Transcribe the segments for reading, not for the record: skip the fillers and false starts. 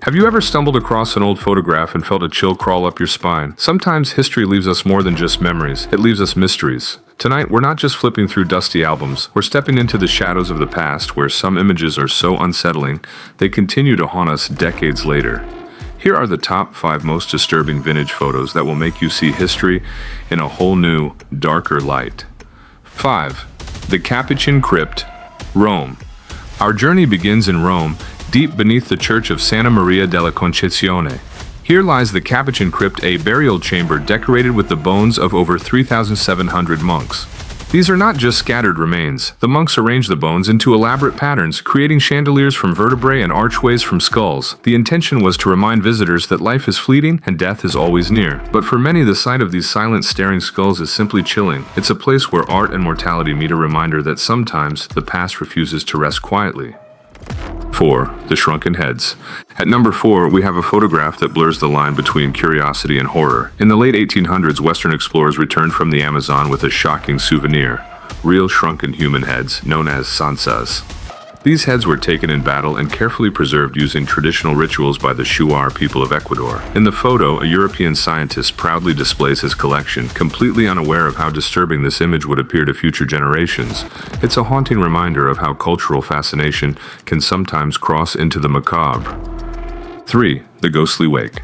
Have you ever stumbled across an old photograph and felt a chill crawl up your spine? Sometimes history leaves us more than just memories, it leaves us mysteries. Tonight, we're not just flipping through dusty albums, we're stepping into the shadows of the past where some images are so unsettling, they continue to haunt us decades later. Here are the top 5 most disturbing vintage photos that will make you see history in a whole new, darker light. 5. The Capuchin Crypt, Rome. Our journey begins in Rome, deep beneath the Church of Santa Maria della Concezione. Here lies the Capuchin Crypt, a burial chamber decorated with the bones of over 3,700 monks. These are not just scattered remains. The monks arrange the bones into elaborate patterns, creating chandeliers from vertebrae and archways from skulls. The intention was to remind visitors that life is fleeting and death is always near. But for many, the sight of these silent, staring skulls is simply chilling. It's a place where art and mortality meet, a reminder that sometimes the past refuses to rest quietly. 4. The Shrunken Heads. At number 4, we have a photograph that blurs the line between curiosity and horror. In the late 1800s, Western explorers returned from the Amazon with a shocking souvenir: real shrunken human heads, known as sansas. These heads were taken in battle and carefully preserved using traditional rituals by the Shuar people of Ecuador. In the photo, a European scientist proudly displays his collection, completely unaware of how disturbing this image would appear to future generations. It's a haunting reminder of how cultural fascination can sometimes cross into the macabre. 3. The Ghostly Wake.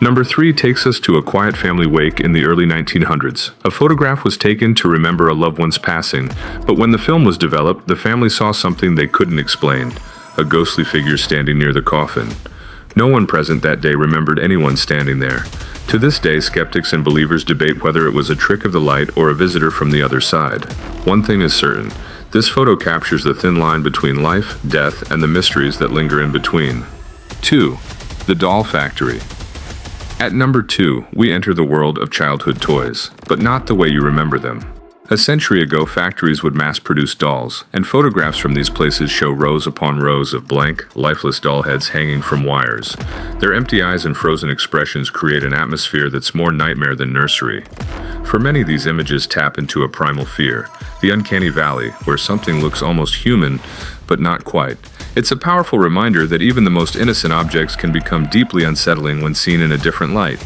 Number 3 takes us to a quiet family wake in the early 1900s. A photograph was taken to remember a loved one's passing, but when the film was developed, the family saw something they couldn't explain: a ghostly figure standing near the coffin. No one present that day remembered anyone standing there. To this day, skeptics and believers debate whether it was a trick of the light or a visitor from the other side. One thing is certain: this photo captures the thin line between life, death, and the mysteries that linger in between. 2. The Doll Factory. At number 2, we enter the world of childhood toys, but not the way you remember them. A century ago, factories would mass-produce dolls, and photographs from these places show rows upon rows of blank, lifeless doll heads hanging from wires. Their empty eyes and frozen expressions create an atmosphere that's more nightmare than nursery. For many, these images tap into a primal fear, the uncanny valley, where something looks almost human, but not quite. It's a powerful reminder that even the most innocent objects can become deeply unsettling when seen in a different light.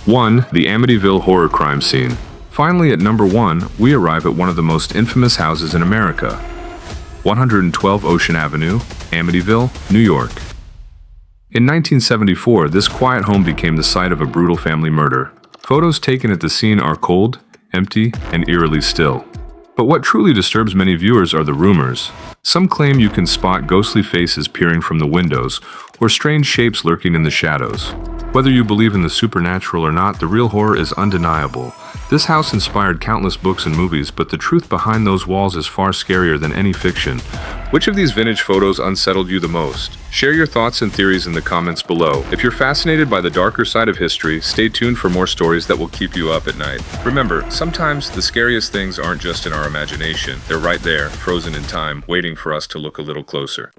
1. The Amityville horror crime scene. Finally, at number 1, we arrive at one of the most infamous houses in America: 112 Ocean Avenue, Amityville, New York. In 1974, this quiet home became the site of a brutal family murder. Photos taken at the scene are cold, empty, and eerily still. But what truly disturbs many viewers are the rumors. Some claim you can spot ghostly faces peering from the windows, or strange shapes lurking in the shadows. Whether you believe in the supernatural or not, the real horror is undeniable. This house inspired countless books and movies, but the truth behind those walls is far scarier than any fiction. Which of these vintage photos unsettled you the most? Share your thoughts and theories in the comments below. If you're fascinated by the darker side of history, stay tuned for more stories that will keep you up at night. Remember, sometimes the scariest things aren't just in our imagination. They're right there, frozen in time, waiting for us to look a little closer.